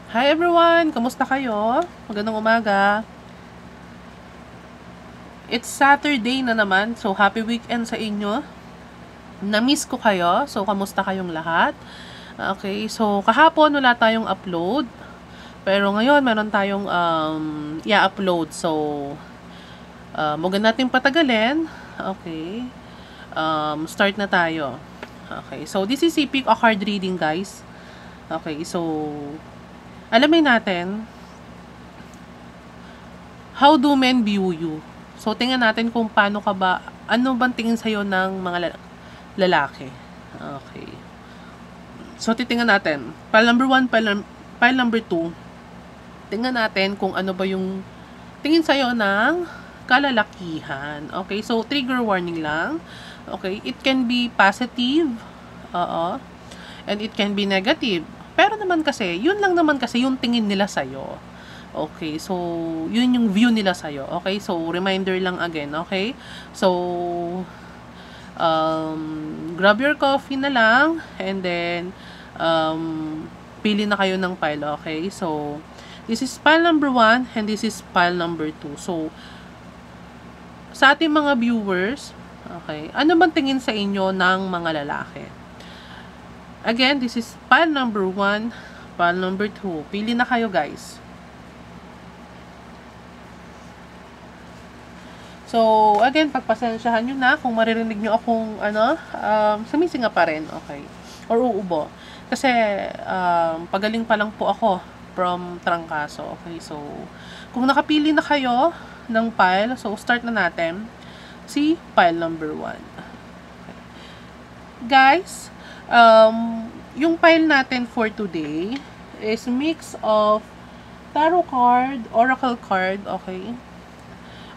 Hi everyone! Kamusta kayo? Magandang umaga. It's Saturday na naman, so happy weekend sa inyo. Na-miss ko kayo, so kamusta kayong lahat? Okay, so kahapon wala tayong upload. Pero ngayon meron tayong i-upload. So, huwag natin patagalin. Okay. Start na tayo. Okay, so this is a pick a card reading, guys. Okay, so alamin natin how do men view you. So, tingnan natin kung paano ka ba, ano bang tingin sa'yo ng mga lalaki. Okay. So, titingnan natin. Pile number 1, pile number 2. Tingnan natin kung ano ba yung tingin sa'yo ng kalalakihan. Okay, so trigger warning lang. Okay, it can be positive. And it can be negative. Pero naman kasi, yun lang naman kasi yung tingin nila sa'yo. Okay, so yun yung view nila sa'yo. Okay, so reminder lang again. Okay, so grab your coffee na lang and then pili na kayo ng pile. Okay, so this is pile number 1 and this is pile number 2. So sa ating mga viewers, okay, ano bang tingin sa inyo ng mga lalaki? Again, this is pile number 1, pile number 2. Pili na kayo, guys. So, again, pagpasensyahan nyo na kung maririnig nyo akong, sumisinga pa rin, okay? Or uubo. Kasi, pagaling pa lang po ako from trangkaso, okay? So, kung nakapili na kayo ng pile, so, start na natin si pile number 1. Okay. Guys, yung pile natin for today is mix of tarot card, oracle card, okay?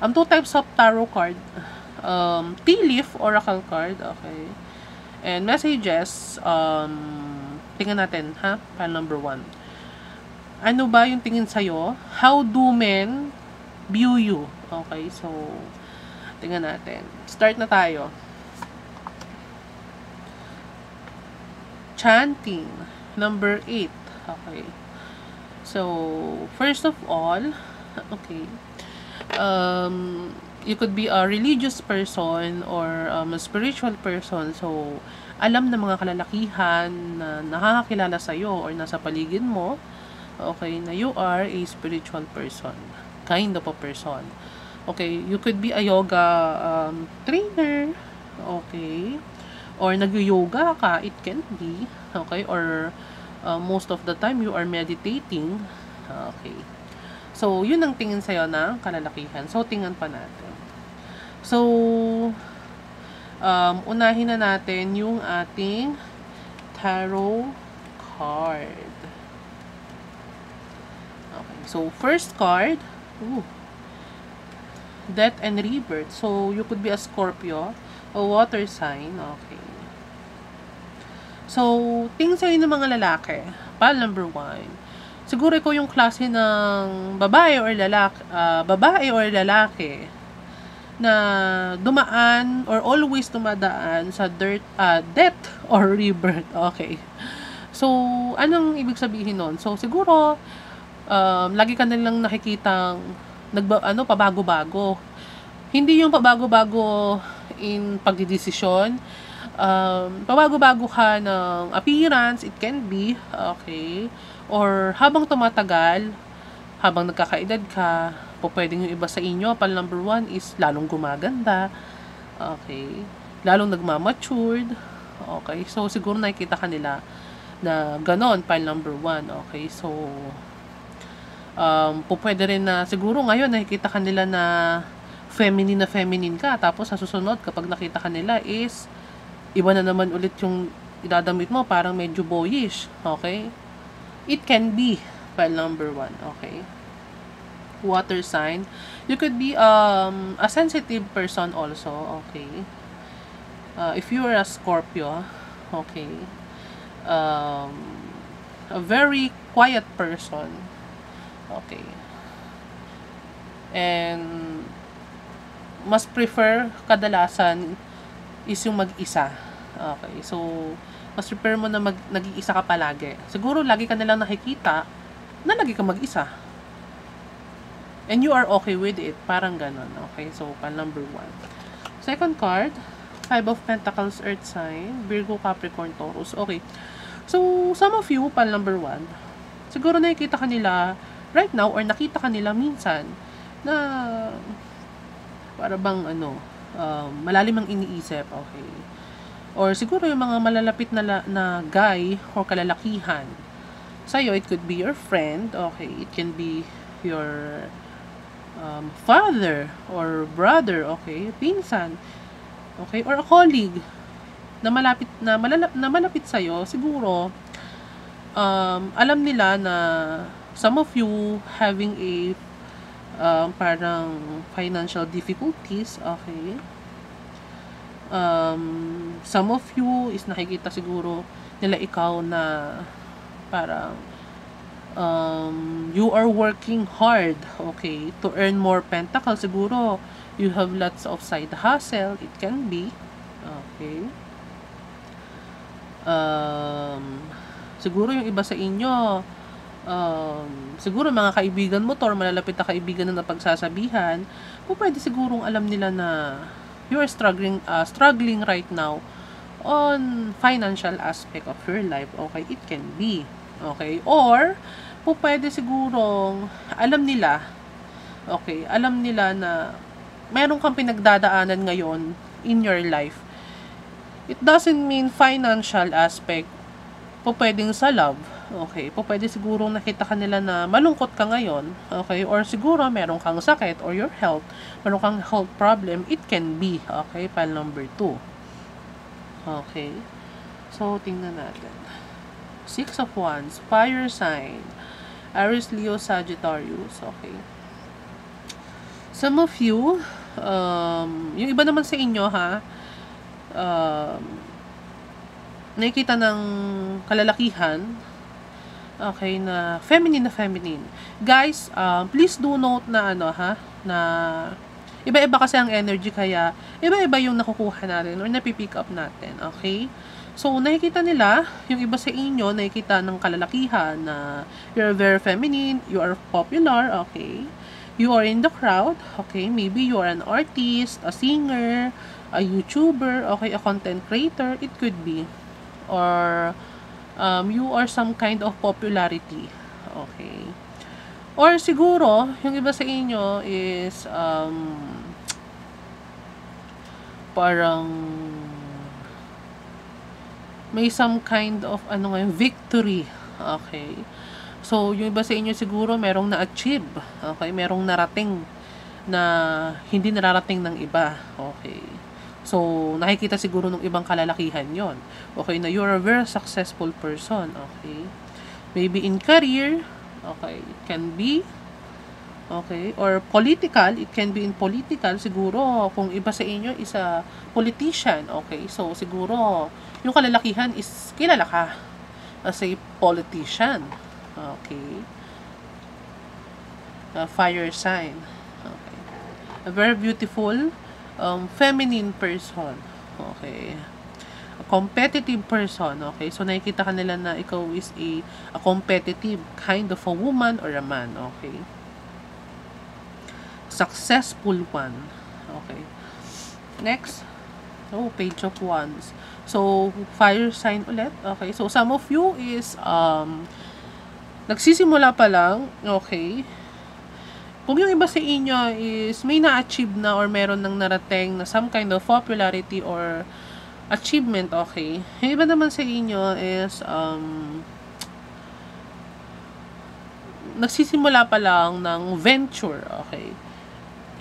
2 types of tarot card. Tea leaf oracle card, okay? And messages, tingnan natin, ha? Pile number 1. Ano ba yung tingin sa'yo? How do men view you? Okay, so, tingnan natin. Start na tayo. Chanting, number 8. Okay. So, first of all, okay, you could be a religious person or a spiritual person. So, alam ng mga kalalakihan na nakakakilala sa'yo or nasa paligid mo, okay, na you are a spiritual person. Kind of a person. Okay, you could be a yoga trainer. Okay. Or nag-yoga ka, it can be. Okay, or most of the time you are meditating. Okay. So, yun ang tingin sa'yo ng kalalakihan. So, tingnan pa natin. So, unahin na natin yung ating tarot card. Okay. So, first card, Death and Rebirth. So, you could be a Scorpio, a water sign. Okay. So, tingin sa'yo ng mga lalaki. Pile number 1. Siguro ko yung klase ng babae or lalaki na dumaan or always dumadaan sa death or rebirth. Okay. So, anong ibig sabihin nun? So, siguro, lagi ka nilang nakikitang pabago-bago. Hindi yung pabago-bago in pagdidesisyon. Pabago-bago ka ng appearance, it can be, okay, or habang tumatagal, habang nagkakaedad ka, pwedeng yung iba sa inyo, pile number 1 is lalong gumaganda, okay, lalong nagmamatured, okay, so siguro nakikita ka nila na ganon, pile number 1, okay, so pwede rin na siguro ngayon nakikita ka nila na feminine ka, tapos sa susunod kapag nakita ka nila is iba na naman ulit yung idadamit mo, parang medyo boyish, okay? It can be pile number 1, okay? Water sign. You could be a sensitive person also, okay? If you are a Scorpio, okay? A very quiet person, okay? And mas prefer kadalasan is yung mag-isa. Okay, so mas prefer mo na nag-iisa ka palagi. Siguro lagi ka nilang nakikita na lagi ka mag-isa. And you are okay with it. Parang ganon. Okay, so pal number 1. Second card, Five of Pentacles, Earth sign, Virgo, Capricorn, Taurus. Okay. So, some of you, pal number 1, siguro nakikita ka nila right now or nakita ka nila minsan na para bang malalim ang iniisip. Okay. Or siguro yung mga malalapit na guy or kalalakihan. Sa'yo, it could be your friend. Okay. It can be your father or brother, okay, pinsan, okay, or a colleague na malapit sa iyo. Siguro alam nila na some of you having a parang financial difficulties, okay. Some of you is nakikita siguro nila ikaw na parang you are working hard, okay, to earn more pentacles. Siguro, you have lots of side hustle. It can be, okay. Siguro yung iba sa inyo, siguro mga kaibigan mo to or malalapit na kaibigan na napagsasabihan, pwede sigurong alam nila na you are struggling right now on financial aspect of your life, okay. It can be, okay, or pwede sigurong alam nila, okay, alam nila na meron kang pinagdadaanan ngayon in your life. It doesn't mean financial aspect, pwedeng sa love, okay, pwede sigurong nakita ka nila na malungkot ka ngayon, okay, or siguro meron kang sakit or your health, meron kang health problem. It can be, okay, pal number 2. Okay, so tingnan natin. Six of Wands, fire sign, Aries, Leo, Sagittarius. Okay. Some of you, yung iba naman sa inyo, ha, nakikita ng kalalakihan, okay, na feminine. Guys, please do note na na iba-iba kasi ang energy, kaya iba-iba yung nakukuha natin or napipick up natin, okay? So, nakikita nila, yung iba sa inyo, nakikita ng kalalakihan na you're very feminine, you are popular, okay? You are in the crowd, okay? Maybe you are an artist, a singer, a YouTuber, okay? A content creator, it could be. Or, you are some kind of popularity, okay? Or siguro, yung iba sa inyo is, parang may some kind of victory, okay. So yung iba sa inyo siguro merong na-achieve, okay, merong narating na hindi nararating ng iba, okay. So nakikita siguro ng ibang kalalakihan yon, okay, na you're a very successful person, okay. Maybe in career, okay, it can be, okay, or political, it can be in political. Siguro kung iba sa inyo is a politician, okay, so siguro yung kalalakihan is kilala ka as a politician, okay. Fire sign, okay. A very beautiful feminine person, okay. A competitive person, okay. So nakikita ka nila na ikaw is a competitive kind of a woman or a man, okay. Successful one, okay. Next, Page of Wands. So, fire sign ulit. Okay. So, some of you is, nagsisimula pa lang. Okay. Kung yung iba sa inyo is may na-achieve na or meron nang narating na some kind of popularity or achievement, okay. Yung iba naman sa inyo is, nagsisimula pa lang ng venture, okay.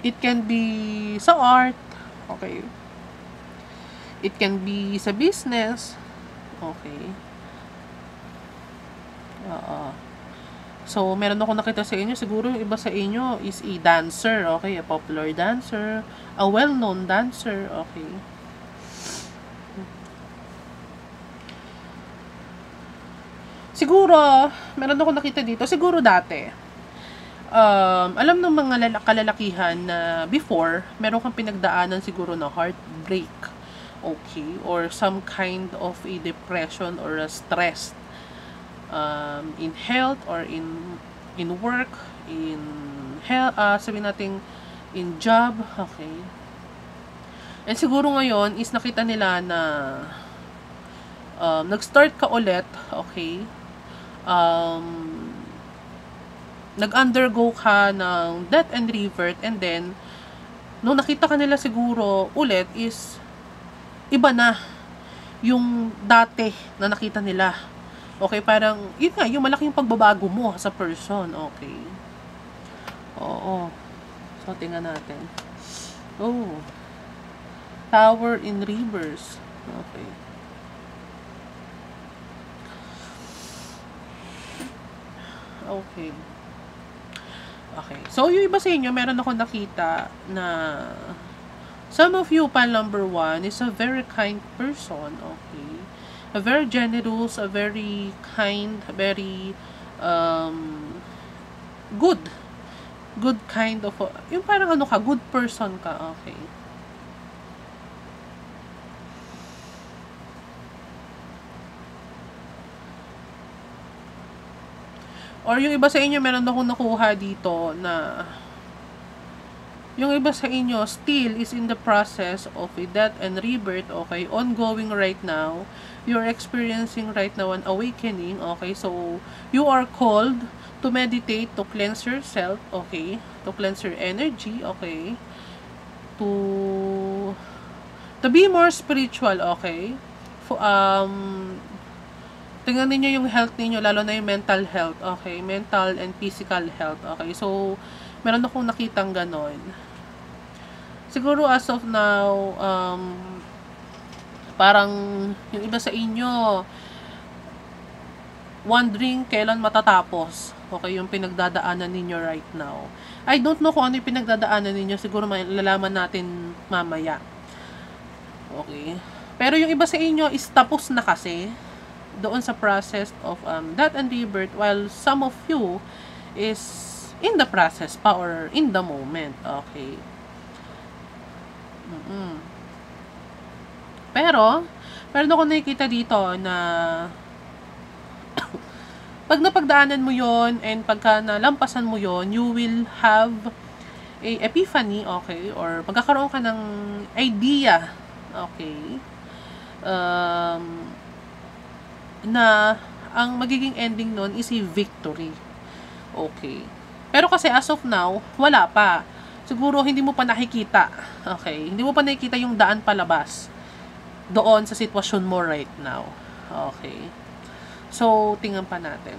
It can be sa art, okay. It can be sa business. Okay. So, meron ako nakita sa inyo. Siguro yung iba sa inyo is a dancer. Okay. A popular dancer. A well-known dancer. Okay. Siguro, meron ako nakita dito. Siguro dati. Alam ng mga kalalakihan na before, meron kang pinagdaanan siguro na heartbreak. Okay, or some kind of a depression or a stress in health or in in work, in health, sabihin natin in job, okay. And siguro ngayon is nakita nila na nag-start ka ulit, okay. Nag-undergo ka ng death and rebirth, and then nung nakita ka nila siguro ulit is iba na yung dati na nakita nila. Okay, parang yun nga, yung malaking pagbabago mo sa person, okay. Oo. So, tingnan natin. Oh. Tower in reverse. Okay. Okay. Okay. So, yung iba sa inyo, meron ako nakita na some of you, pile number 1, is a very kind person. Okay. A very generous, a very kind, very good. Good kind of, yung parang ano ka, good person ka. Okay. Or yung iba sa inyo, meron akong nakuha dito na yung iba sa inyo still is in the process of a death and rebirth, okay, ongoing right now. You're experiencing right now an awakening, okay, so you are called to meditate, to cleanse yourself, okay, to cleanse your energy, okay, to be more spiritual, okay. Tingnan niyo yung health niyo, lalo na yung mental health, okay? Mental and physical health, okay? So, meron akong nakitang ganon. Siguro as of now, parang yung iba sa inyo, wondering kailan matatapos, okay, yung pinagdadaanan ninyo right now. I don't know kung ano yung pinagdadaanan ninyo, siguro malalaman natin mamaya. Okay? Pero yung iba sa inyo is tapos na kasi doon sa process of death and rebirth, while some of you is in the process pa or in the moment, okay. Pero meron ako nakikita dito na pag napagdaanan mo yon and pagka nalampasan mo yon, you will have a epiphany, okay, or magkakaroon ka ng idea, okay, na ang magiging ending nun is a victory. Okay. Pero kasi as of now, wala pa. Siguro hindi mo pa nakikita. Okay. Hindi mo pa nakikita yung daan palabas doon sa sitwasyon mo right now. Okay. So, tingnan pa natin.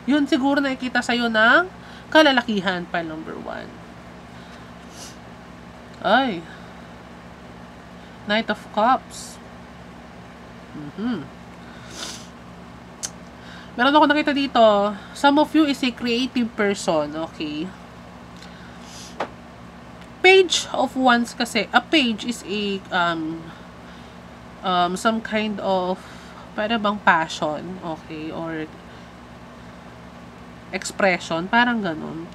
Yun siguro nakikita sa'yo ng kalalakihan, pile number 1. Ay. Knight of Cups. Meron ako nakita dito, some of you is a creative person, okay? Page of Wands kasi, a page is a, some kind of, para bang passion, okay? Or expression, parang ganun.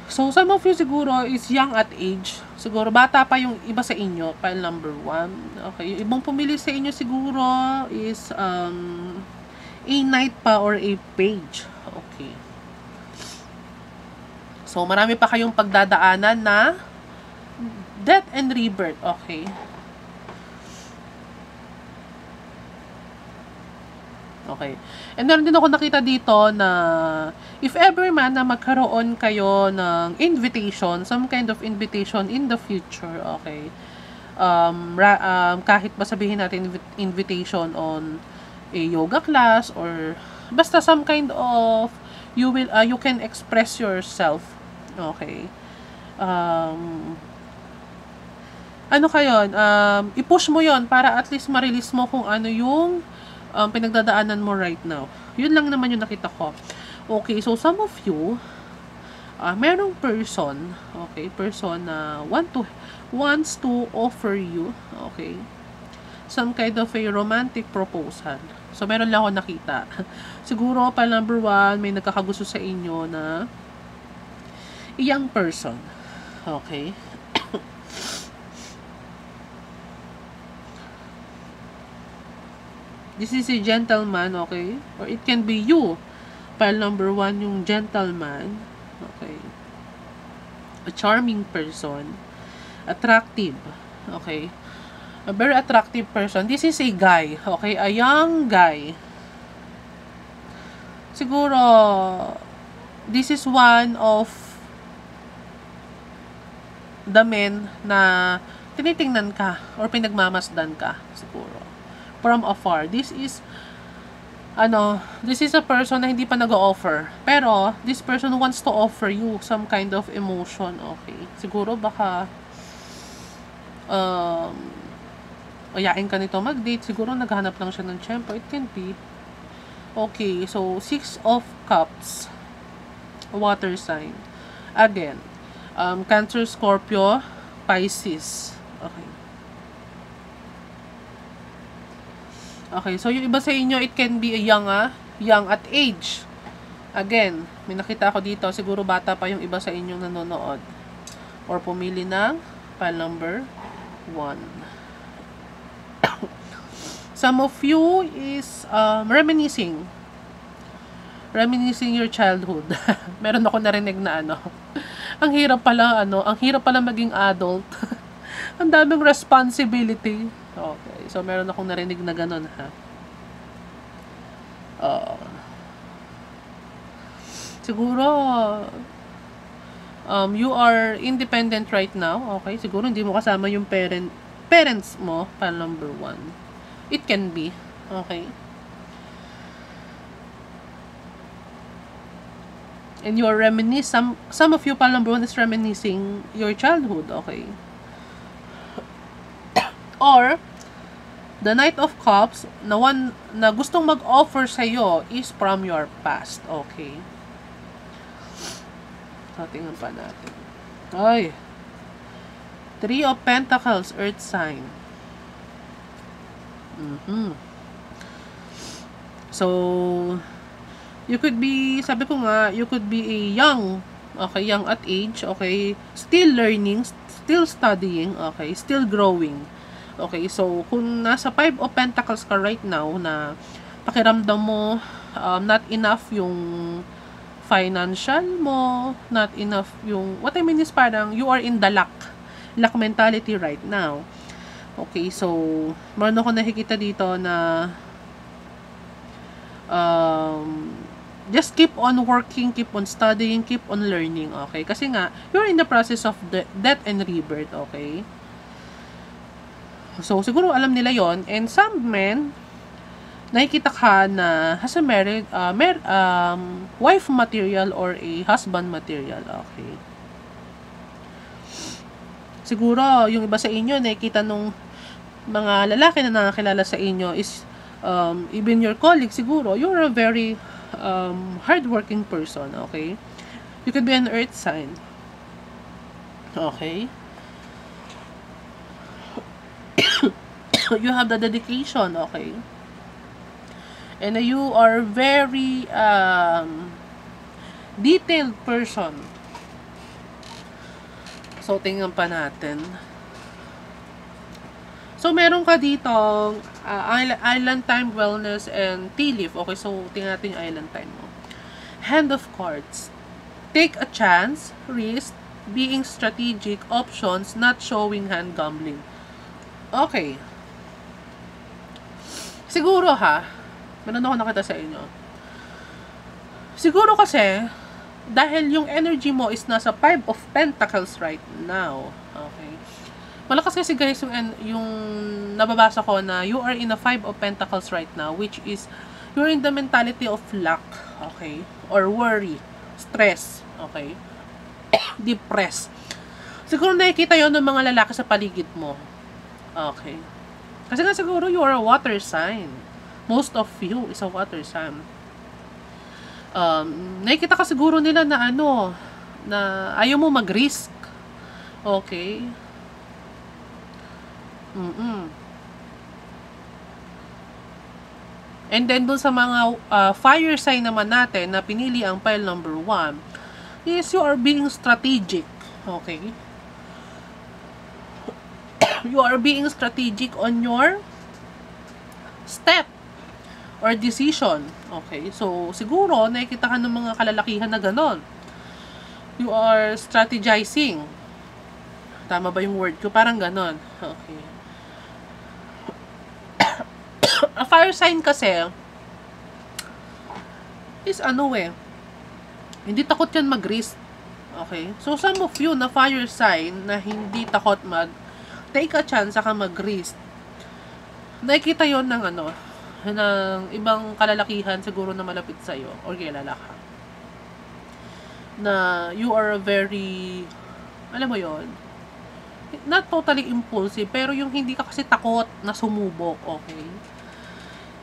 So, some of you siguro is young at age. Siguro, bata pa yung iba sa inyo, pile number 1. Okay, yung ibang pumili sa inyo siguro is, a knight pa or a page. Okay. So, marami pa kayong pagdadaanan na death and rebirth. Okay. Okay. And meron din ako nakita dito na if ever man na magkaroon kayo ng invitation, some kind of invitation in the future, okay. Kahit ba sabihin natin invitation on a yoga class or basta some kind of you can express yourself, okay. Ano kayo, i-push mo yon para at least ma-release mo kung ano yung pinagdadaanan mo right now. Yun lang naman yung nakita ko. Okay, so some of you merong person, okay, person na wants to offer you, okay, some kind of a romantic proposal. So, meron lang ako nakita. Siguro, pa number 1, may nagkakagusto sa inyo na young person. Okay? This is a gentleman, okay? Or it can be you. Pile number 1, yung gentleman. Okay. A charming person. Attractive. Okay. A very attractive person. This is a guy. Okay. A young guy. Siguro, this is one of the men na tinitingnan ka or pinagmamasdan ka siguro from afar. This is a person na hindi pa nag-o-offer, pero this person wants to offer you some kind of emotion. Okay, siguro baka ayain ka nito mag-date, siguro naghahanap lang siya ng tiyempo. It can be. Okay, so 6 of Cups, water sign again. Cancer, Scorpio, Pisces. Okay. Okay, so yung iba sa inyo, it can be a young at age. Again, may nakita ako dito, siguro bata pa yung iba sa inyong nanonood. Or pumili ng pile number 1. Some of you is reminiscing your childhood. Meron ako narinig na ang hirap pala maging adult. Ang daming responsibility. Okay, so meron akong narinig na ganun, ha. Siguro you are independent right now. Okay, siguro hindi mo kasama yung parents mo, pile number 1. It can be. Okay. And you are reminiscing, some of you, pile number 1 is reminiscing your childhood. Okay. Or the Knight of Cups, na one na gustong mag-offer sa iyo is from your past. Okay. So, tingnan pa natin. Ay. 3 of Pentacles, Earth sign. So, you could be, sabi ko nga, you could be a young at age, okay, still learning, still studying, okay, still growing. Okay, so, kung nasa 5 of Pentacles ka right now, na pakiramdam mo, not enough yung financial mo, not enough yung, what I mean is parang, you are in the luck mentality right now. Okay, so, meron ako nakikita dito na, just keep on working, keep on studying, keep on learning, okay? Kasi nga, you're in the process of death and rebirth, okay? So, siguro alam nila yon. And some men, nakikita ka na has a wife material or a husband material, okay? Siguro, yung iba sa inyo, nakikita nung mga lalaki na nakakilala sa inyo is, even your colleague, siguro, you're a very hardworking person, okay? You could be an earth sign. Okay? You have the dedication, okay? And you are very detailed person. So, tingnan pa natin. So, meron ka dito Island Time, Wellness, and Tea Leaf. Okay, so, tingnan natin yung Island Time mo. Hand of Cards. Take a chance, risk, being strategic, options, not showing hand gambling. Okay. Siguro meron ako nakita sa inyo. Siguro kasi, dahil yung energy mo is nasa 5 of Pentacles right now. Okay. Malakas kasi guys yung nababasa ko na you are in a 5 of Pentacles right now, which is you're in the mentality of lack, okay? Or worry, stress, okay? Depressed. Siguro nakikita yon ng mga lalaki sa paligid mo. Okay. Kasi nga siguro you are a water sign. Most of you is a water sign. Nakikita ka siguro nila na na ayaw mo mag-risk. Okay. And then dun sa mga fire sign naman natin na pinili ang pile number 1 is you are being strategic. Okay? You are being strategic on your step or decision. Okay? So, siguro, nakikita ka ng mga kalalakihan na ganon. You are strategizing. Tama ba yung word ko? Parang ganon. Okay. A fire sign kasi is hindi takot yan mag-risk. Okay? So, some of you na fire sign na hindi takot take a chance saka mag-risk. Nakikita yon ng ng ibang kalalakihan siguro na malapit sa'yo or kilala ka. Na you are a very, alam mo yon, not totally impulsive, pero yung hindi ka kasi takot na sumubok, okay?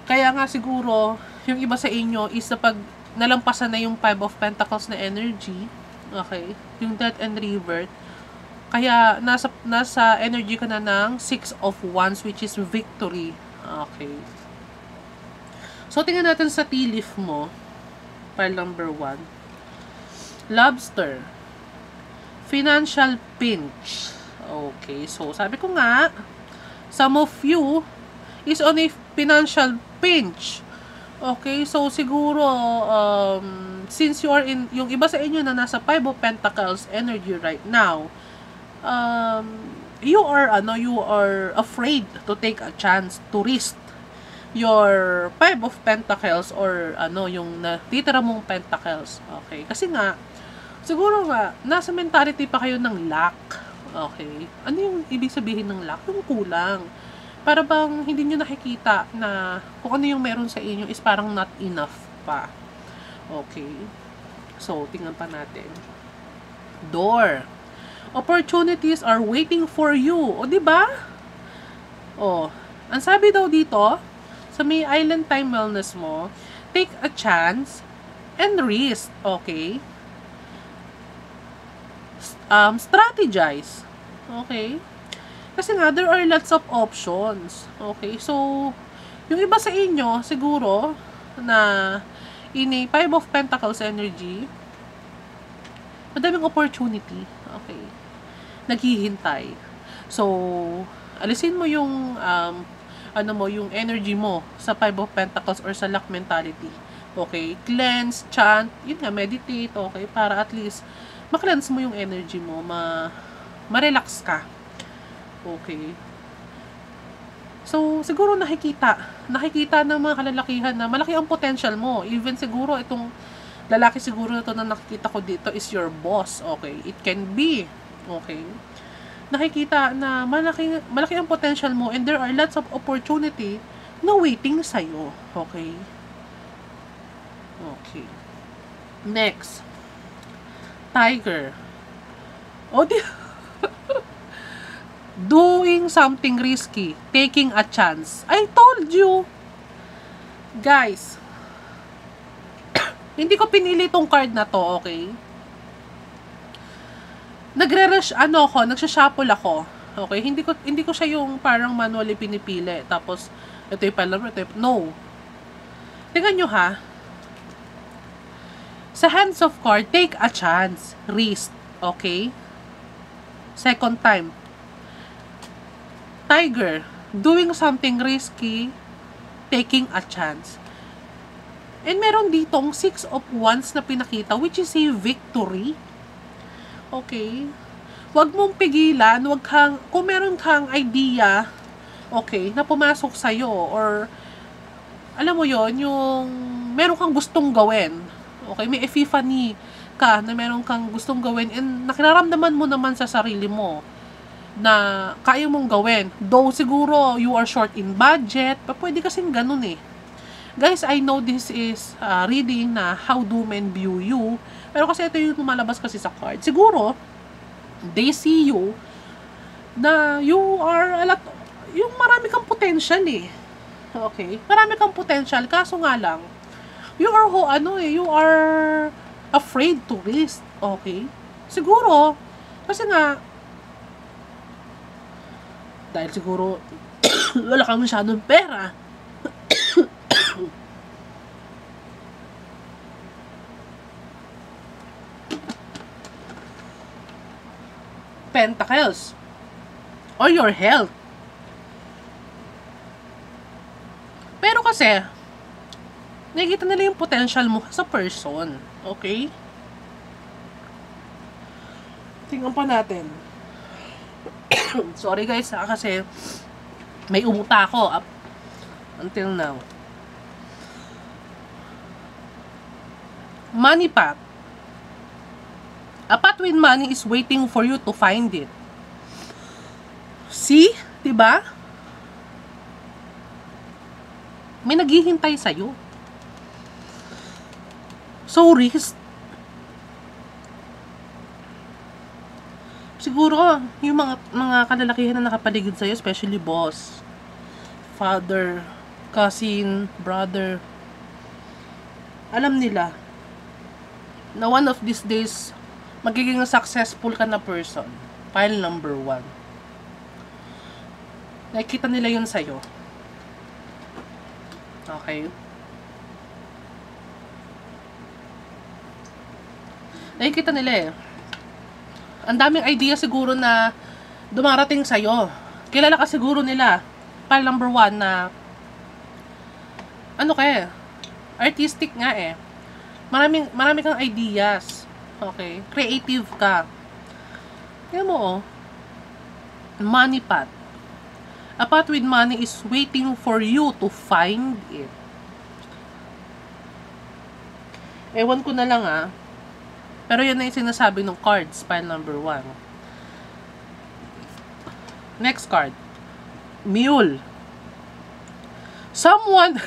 Kaya nga siguro, yung iba sa inyo is na pag nalampasan na yung 5 of Pentacles na energy, okay? Yung Death and Rebirth, kaya nasa energy ka na ng 6 of Wands, which is victory. Okay. So, tingnan natin sa tea leaf mo. Pile number 1. Lobster. Financial pinch. Okay. So, sabi ko nga, some of you is on a financial pinch. Okay. So, siguro, since you are in, yung iba sa inyo na nasa 5 of Pentacles energy right now, you are afraid to take a chance to risk your 5 of Pentacles or yung natitira mong Pentacles. Okay? Kasi nga, siguro nga, nasa mentality pa kayo ng lack. Okay? Ano yung ibig sabihin ng lack? Yung kulang. Para bang hindi nyo nakikita na kung ano yung meron sa inyo is parang not enough pa. Okay? So, tingnan pa natin. Door. Opportunities are waiting for you. O, diba? O, ang sabi daw dito, sa may island time wellness mo, take a chance and risk. Okay? Strategize. Okay? Kasi nga, there are lots of options. Okay? So, yung iba sa inyo, siguro, na in a 5 of Pentacles energy, madaming opportunity. Okay? Naghihintay. So, alisin mo yung yung energy mo sa 5 of Pentacles or sa luck mentality. Okay? Cleanse, chant, yun nga, meditate, okay? Para at least ma-cleanse mo yung energy mo, ma-relax ka. Okay? So, siguro nakikita ng mga kalalakihan na malaki ang potential mo. Even siguro itong lalaki siguro na to na nakikita ko dito is your boss. Okay? It can be. Okay? Nakikita na malaki ang potential mo and there are lots of opportunity na waiting sa'yo. Okay? Okay. Next. Tiger. O, doing something risky. Taking a chance. I told you. Guys, hindi ko pinili tong card na to, okay? Nagsha-shuffle ako. Okay? Hindi ko siya yung parang manually pinipili. Tapos, ito yung pala, no. Tingnan nyo ha. Sa hands of card, take a chance. Risk. Okay? Second time. Tiger. Doing something risky. Taking a chance. And meron ditong 6 of Wands na pinakita, which is a victory. Okay? Huwag mong pigilan, kung meron kang idea, okay, na pumasok sa'yo, or, alam mo yon yung, meron kang gustong gawin, okay, may epiphany ka, na meron kang gustong gawin, and nakiraramdaman mo naman sa sarili mo, na kaya mong gawin, though siguro, you are short in budget, pwede kasing ganun eh. Guys, I know this is reading na how do men view you. Pero kasi ito yung lumalabas kasi sa card. Siguro, they see you na you are yung marami kang potential eh. Okay? Marami kang potential. Kaso nga lang, you are afraid to risk. Okay? Siguro, kasi nga, dahil siguro, wala kang masyadong pera. Pentacles or your health. Pero kasi Nakikita nila yung potential mo sa person. Okay? Tingnan pa natin. Sorry guys kasi may umuta ako up until now. Money path. A path with money is waiting for you to find it. See? Diba? May naghihintay sa'yo. So, risk. Siguro, yung mga kalalakihan na nakapaligid sa'yo, especially boss, father, cousin, brother, alam nila na one of these days, magiging successful ka na person. Pile number 1. Nakikita nila yun sa'yo. Okay? Nakikita nila eh. Ang daming idea siguro na dumarating sa'yo. Kilala ka siguro nila. Pile number 1 na ano ka eh, artistic nga eh. Marami kang ideas. Okay? Creative ka. Kaya mo oh, money path. A path with money is waiting for you to find it. Ewan ko na lang ah. Pero yan na yung sinasabi ng cards, pile number 1. Next card. Mule. Someone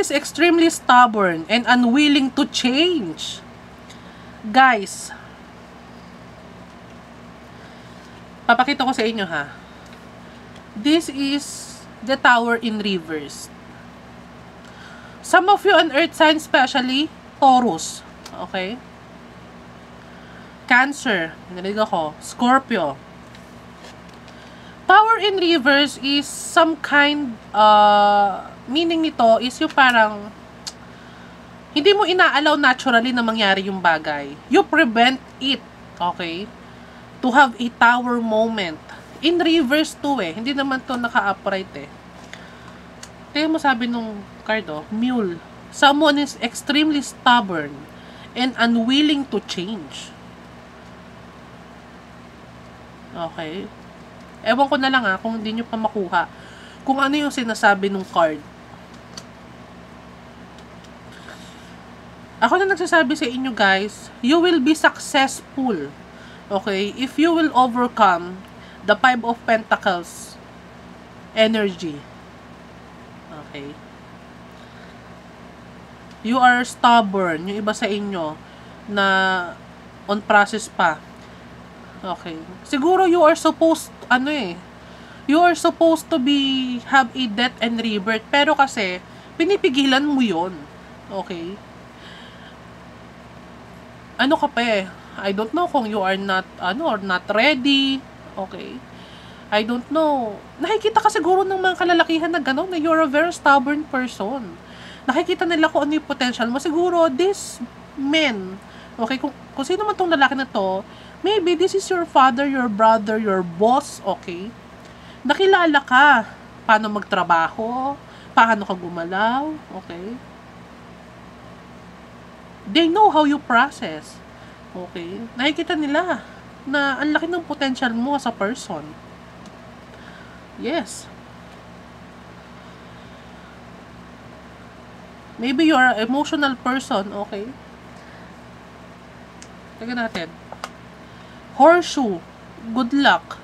is extremely stubborn and unwilling to change. Guys, papakita ko sa inyo ha. This is the Tower in reverse. Some of you on earth sign, especially Taurus. Okay? Cancer, narinig ako, Scorpio. Tower in reverse is some kind, meaning nito is yung parang, hindi mo inaalaw naturally na mangyari yung bagay. You prevent it, okay? To have a tower moment. In reverse to eh, hindi naman to naka-upright eh. Kaya mo sabi nung card oh, Mule. Someone is extremely stubborn and unwilling to change. Okay. Ewan ko na lang kung hindi nyo pa makuha kung ano yung sinasabi ng card. Ako na nagsasabi sa inyo guys, you will be successful. Okay? If you will overcome the 5 of Pentacles energy. Okay? You are stubborn. Yung iba sa inyo na on process pa. Okay. Siguro you are supposed, you are supposed to be, have a death and rebirth. Pero kasi, pinipigilan mo yon. Okay. Ano ka pa eh? I don't know kung you are not, or not ready. Okay. I don't know. Nakikita ka siguro ng mga kalalakihan na gano'n, na you're a very stubborn person. Nakikita nila kung ano yung potential mo. Siguro, this men, okay, kung sino man tong lalaki na to, maybe this is your father, your brother, your boss, okay? Nakilala ka. Paano magtrabaho? Paano ka gumalaw? Okay? They know how you process. Okay? Nakikita nila na ang laki ng potential mo as a person. Yes. Maybe you are an emotional person, okay? Tingnan natin. Horseshoe. Good luck.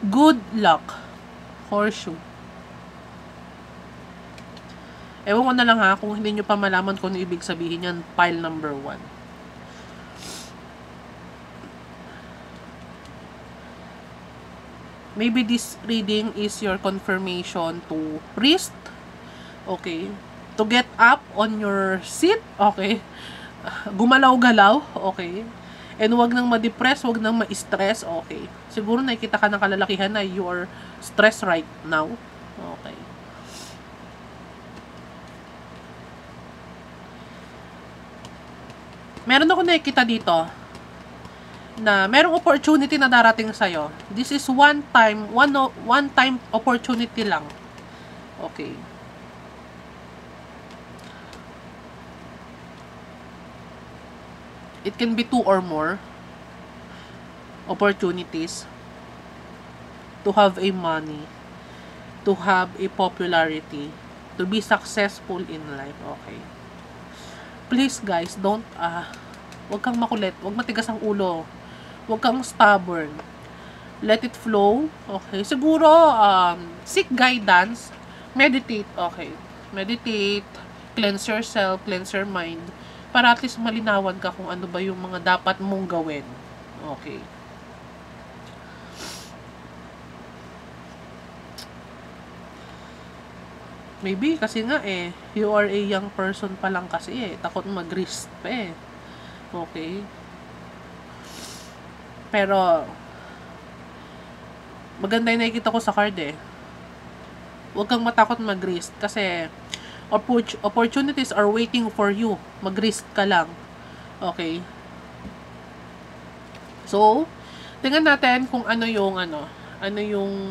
Good luck. Horseshoe. Ewan ko na lang kung hindi nyo pa malaman kung ano ibig sabihin yan, pile number 1. Maybe this reading is your confirmation to rest, okay? To get up on your seat, okay? Gumalaw-galaw, okay? And wag nang ma-depress, wag nang ma-stress, okay? Siguro nakikita ka ng kalalakihan na you are stressed right now, okay? Meron ako nakikita dito na merong opportunity na darating sa'yo. This is one time opportunity lang. Okay. It can be 2 or more opportunities to have a money, to have a popularity, to be successful in life. Okay. Please guys, wag kang makulit, wag matigas ang ulo, wag kang stubborn. Let it flow. Okay. Siguro, seek guidance, meditate. Okay. Meditate, cleanse yourself, cleanse your mind, para at least malinawan ka kung ano ba yung mga dapat mong gawin. Okay. Maybe kasi nga you are a young person pa lang kasi takot mag-risk pa Okay. Pero maganda yung nakikita ko sa card Huwag kang matakot mag-risk kasi opportunities are waiting for you. Mag-risk ka lang. Okay? So, tingnan natin kung ano yung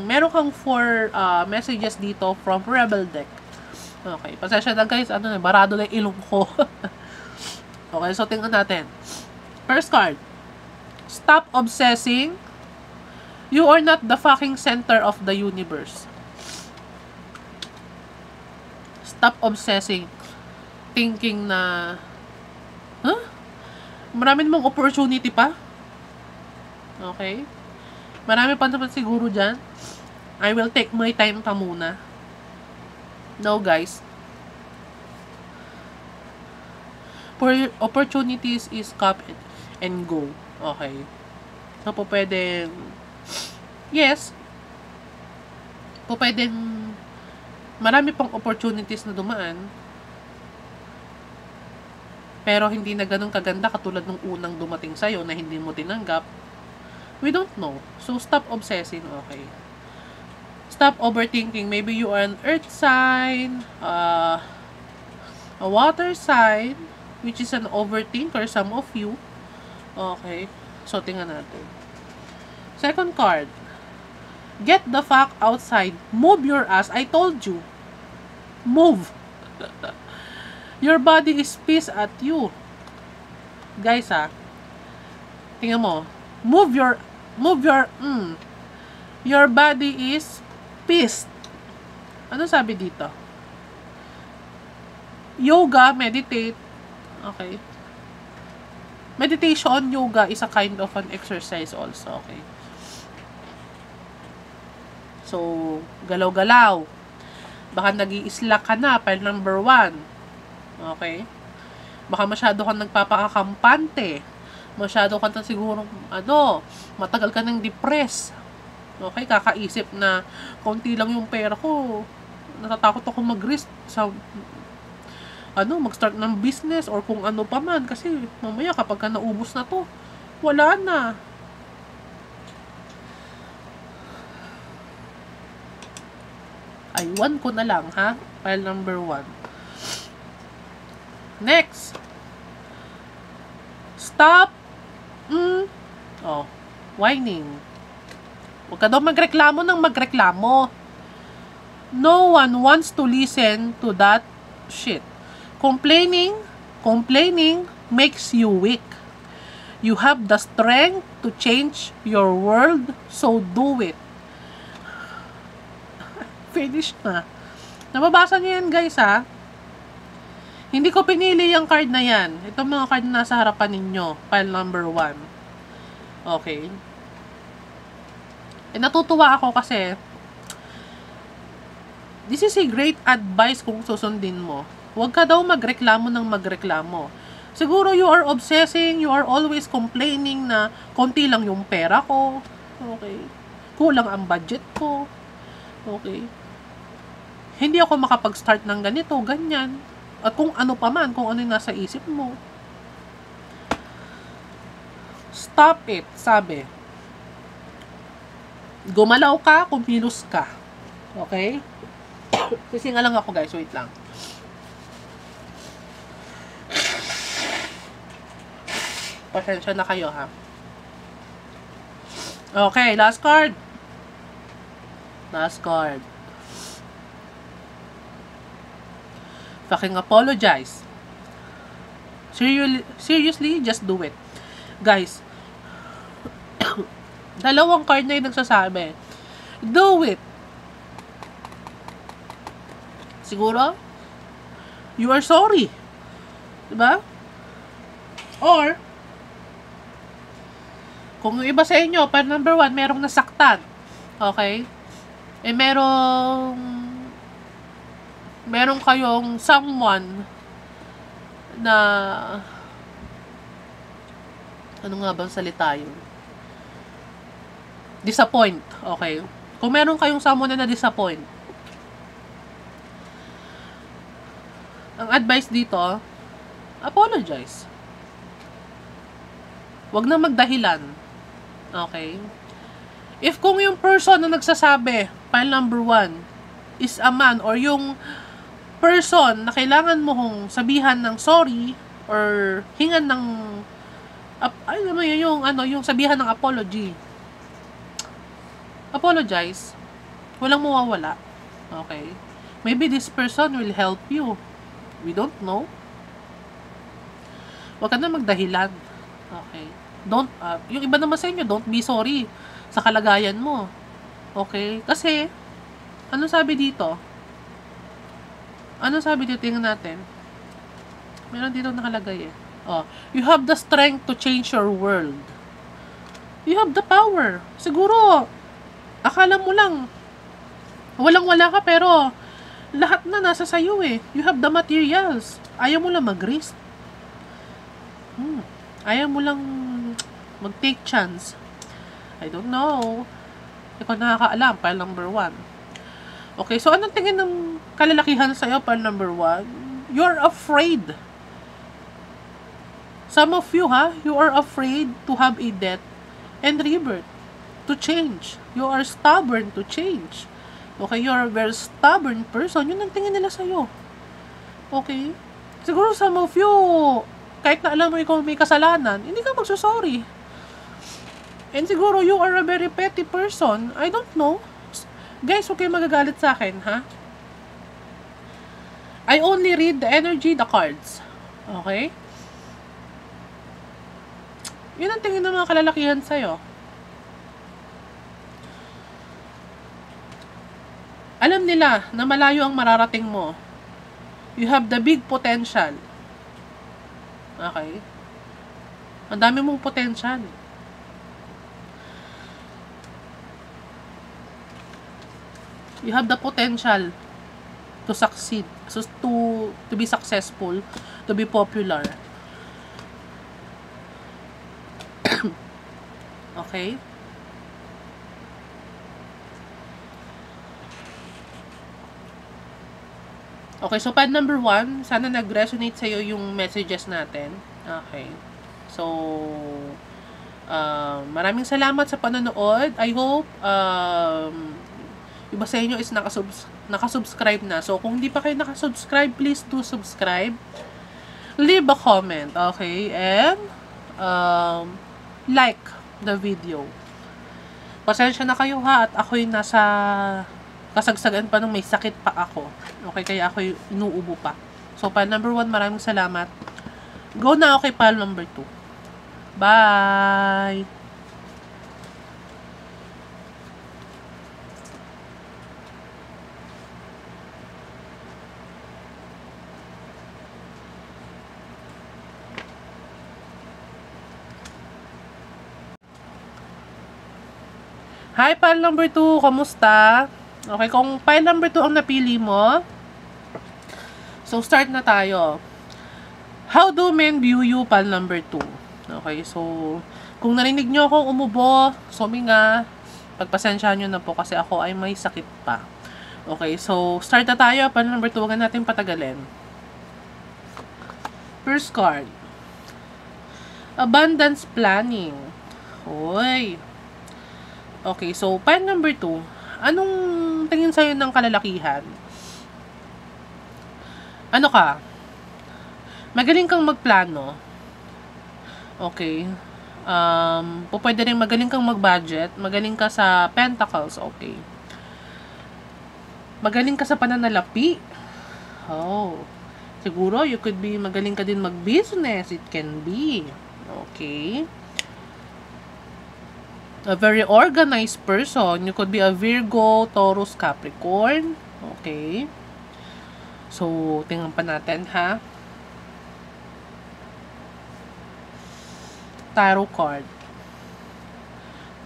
meron kang 4 messages dito from Rebel deck. Okay, pasensya na guys, barado na yung ilong ko. Okay, so tingnan natin. First card. Stop obsessing. You are not the fucking center of the universe. Stop obsessing. Thinking na, marami namang opportunity pa. Okay? Marami pa naman siguro dyan. I will take my time pa muna. No, guys. For opportunities is cup and go. Okay? So, po pwedeng, yes, po pwedeng marami pang opportunities na dumaan, pero hindi na ganun kaganda katulad ng unang dumating sa'yo na hindi mo tinanggap. We don't know. So, stop obsessing, okay? Stop overthinking. Maybe you are an earth sign, a water sign, which is an overthinker, some of you. Okay. So, tingnan natin. Second card. Get the fuck outside. Move your ass. I told you. Move. Your body is pissed at you. Guys, tingnan mo. Your body is pissed. Ano sabi dito? Yoga, meditate. Okay. Meditation, yoga is a kind of an exercise also. Okay. So, galaw-galaw. Baka nag-i-slack ka na, pile number 1. Okay? Baka masyado kang nagpapakakampante. Masyado ka na siguro, matagal ka nang depressed. Okay? Kakaisip na, konti lang yung pera ko. Natatakot ako mag-risk sa, mag-start ng business or kung ano pa man. Kasi, mamaya kapag ka naubos na to, wala na. Aywan ko na lang, ha? File number 1. Next. Stop. Whining. Huwag ka daw magreklamo ng magreklamo. No one wants to listen to that shit. Complaining makes you weak. You have the strength to change your world, so do it. Finish na. Nababasa niyo yan, guys, ha? Hindi ko pinili yung card na yan. Itong mga card na nasa harapan ninyo. File number 1. Okay. Natutuwa ako kasi this is a great advice kung susundin mo. Huwag ka daw magreklamo ng magreklamo. Siguro you are obsessing, you are always complaining na konti lang yung pera ko. Okay. Kulang ang budget ko. Okay. Hindi ako makapag-start ng ganito, ganyan. At kung ano pa man, kung ano yung nasa isip mo. Stop it, sabi. Gumalaw ka, kumilos ka. Okay? Sisinga lang ako, guys. Wait lang. Pasensya na kayo, ha? Okay, last card. Last card. Fucking apologize. Seriously, just do it. Guys, dalawang card na yung nagsasabi. Do it. Siguro, you are sorry. Diba? Or, kung yung iba sa inyo, pa number 1, merong nasaktan. Okay? Eh, meron kayong someone na ano nga bang salita yun? Disappoint. Okay? Kung meron kayong someone na disappoint, ang advice dito, apologize. Wag na magdahilan. Okay? If kung yung person na nagsasabi, file number 1, is a man, or yung person na kailangan mo hong sabihan ng sorry, or hingan ng, yung sabihan ng apology. Apologize. Walang mawawala. Okay? Maybe this person will help you. We don't know. Wag ka na magdahilan. Okay? Yung iba naman sa inyo, don't be sorry sa kalagayan mo. Okay? Kasi, ano sabi dito? Tingnan natin. Meron dito nakalagay eh. You have the strength to change your world. You have the power. Siguro, akala mo lang, walang-wala ka, pero lahat na nasa sayo eh. You have the materials. Ayaw mo lang mag-risk. Ayaw mo lang mag-take chance. I don't know. Hindi ko nakakaalam. File number 1. Okay, so anong tingin ng kalalakihan sa'yo? File number 1. You're afraid. Some of you, you are afraid to have a death and rebirth. To change. You are stubborn to change. Okay, you're a very stubborn person. Yun ang tingin nila sa'yo. Okay? Siguro some of you, kahit na alam mo ikaw may kasalanan, hindi ka magsasorry. And siguro you are a very petty person. I don't know. Guys, huwag kayo magagalit sa akin, ha? I only read the energy, the cards. Okay? Yun ang tingin ng mga kalalakihan sa'yo. Alam nila na malayo ang mararating mo. You have the big potential. Okay? Ang dami mong potential. You have the potential to succeed, to be successful, to be popular. Okay? Okay, so pad number 1, sana nag-resonate sa'yo yung messages natin. Okay. So, maraming salamat sa panonood. I hope, iba sa inyo is nakasubscribe na. So, kung hindi pa kayo nakasubscribe, please do subscribe. Leave a comment, okay? And, like the video. Pasensya na kayo ha, at ako'y nasa kasagsagan pa nung may sakit pa ako. Okay, kaya ako'y inuubo pa. So, pile number 1, maraming salamat. Go na ako kay pile number 2. Bye! Hi, pile number 2. Kamusta? Okay, kung pile number 2 ang napili mo, so start na tayo. How do men view you, pile number 2? Okay, so kung narinig nyo akong umubo, suminga, pagpasensyahan nyo na po kasi ako ay may sakit pa. Okay, so start na tayo. Pile number 2, huwag natin patagalin. First card. Abundance planning. Hoy. Okay, so pile number 2, anong tingin sa'yo ng kalalakihan? Ano ka? Magaling kang magplano. Okay. Pwede rin magaling kang mag-budget, magaling ka sa pentacles, okay. Magaling ka sa pananalapi. Oh. Siguro, you could be magaling ka din mag-business. It can be. Okay. A very organized person. You could be a Virgo, Taurus, Capricorn. Okay. So, tingnan pa natin, ha? Tarot card.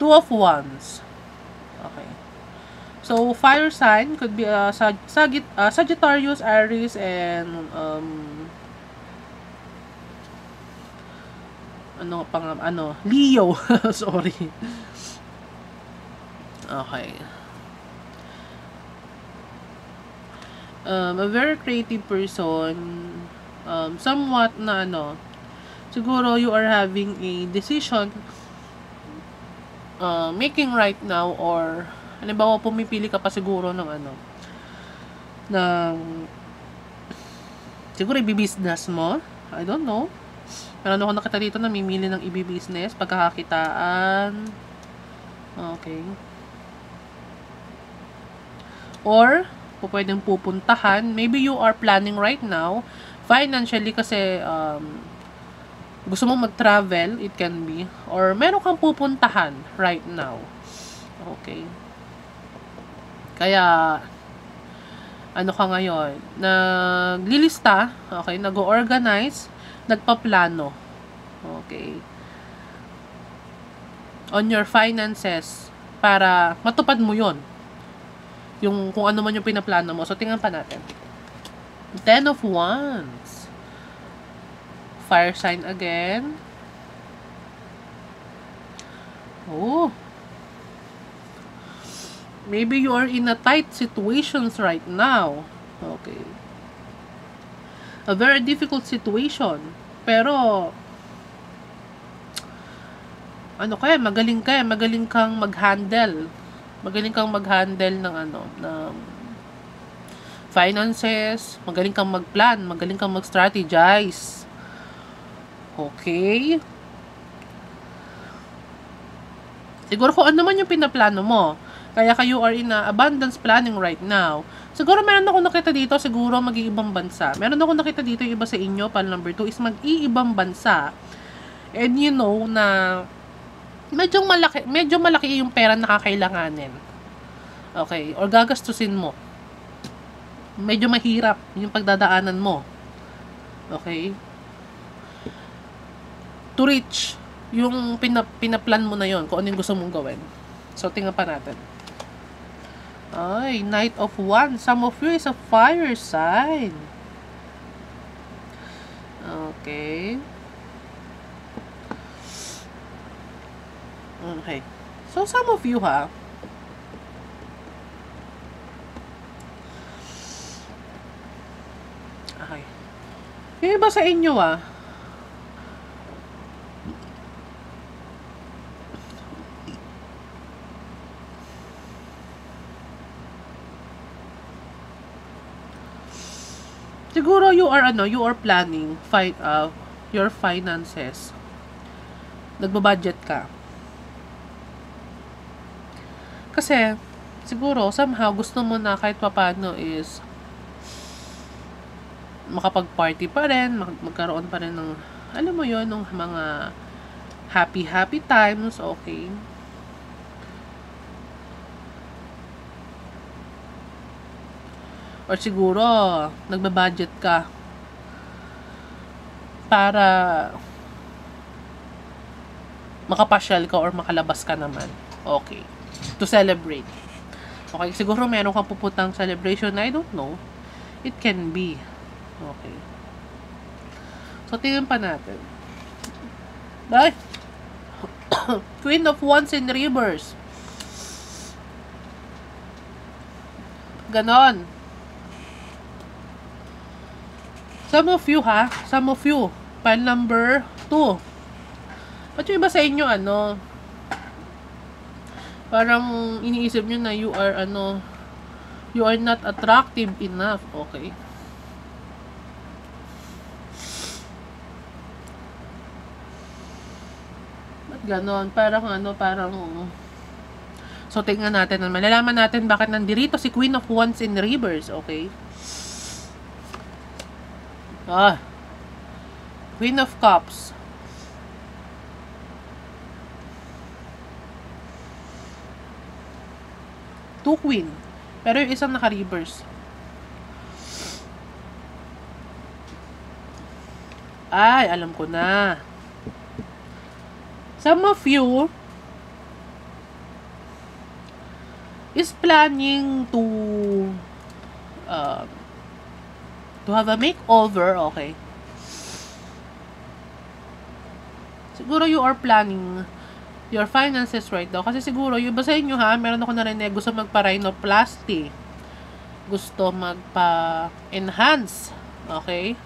Two of Wands. Okay. So, fire sign could be Sagittarius, Aries, and Leo. Sorry. Okay. A very creative person, somewhat na siguro you are having a decision making right now, or halimbawa pumipili ka pa siguro ng siguro i-business mo, I don't know. Meron ako nakita dito na mimili ng i-business, pagkakakitaan. Okay. Or pwedeng pupuntahan, maybe you are planning right now financially kasi gusto mong mag-travel, it can be, or meron kang pupuntahan right now. Okay. Kaya ka ngayon, naglilista, okay, nag-organize, nagpaplano. Okay. On your finances para matupad mo 'yon. Yung kung ano man yung pinaplano mo. So tingnan pa natin. 10 of Wands. Fire sign again. Oh. Maybe you are in a tight situations right now. Okay. A very difficult situation. Pero magaling kang mag-handle. Magaling kang mag-handle ng ng finances, magaling kang mag-plan, magaling kang mag-strategize. Okay? Siguro kung ano man yung pinaplano mo, kaya kayo are in abundance planning right now. Siguro meron ako nakita dito, siguro mag-iibang bansa. Meron ako nakita dito, yung iba sa inyo, pal number 2, is mag-iibang bansa. And you know na medyo malaki yung pera na kakailanganin. Okay, or gagastusin mo. Medyo mahirap yung pagdadaanan mo. Okay? To reach yung pinaplan mo na yon, kung ano yung gusto mong gawin. So, tingnan pa natin. Ay, Knight of Wands. Some of you is a fire sign. Okay. Okay. So, some of you, Okay. Yung iba sa inyo, siguro you are planning your finances. Nagbabudget ka. Kasi, siguro, somehow, gusto mo na kahit paano is makapag-party pa rin, magkaroon pa rin ng, alam mo yon, ng mga happy times, okay? Or siguro, nagbabudget ka para makapasyal ka or makalabas ka naman. Okay. To celebrate. Okay, siguro meron kang puputang celebration, I don't know. It can be. Okay. So, tingnan pa natin. Bye! Queen of Wands in reverse. Ganon. Some of you, Some of you. Pile number 2. At yung iba sa inyo, parang iniisip nyo na you are not attractive enough. Okay. At Ganon. Parang parang... So, tingnan natin. Malalaman natin bakit nandirito si Queen of Wands in reverse. Okay? Queen of Cups. Two Queen. Pero yung isang naka-reverse. Ay, alam ko na. Some of you is planning to have a makeover, okay? Siguro you are planning your finances right now. Kasi siguro, yung iba sa inyo ha, meron ako narinig, gusto magpa-rhinoplasty. Gusto magpa-enhance. Okay?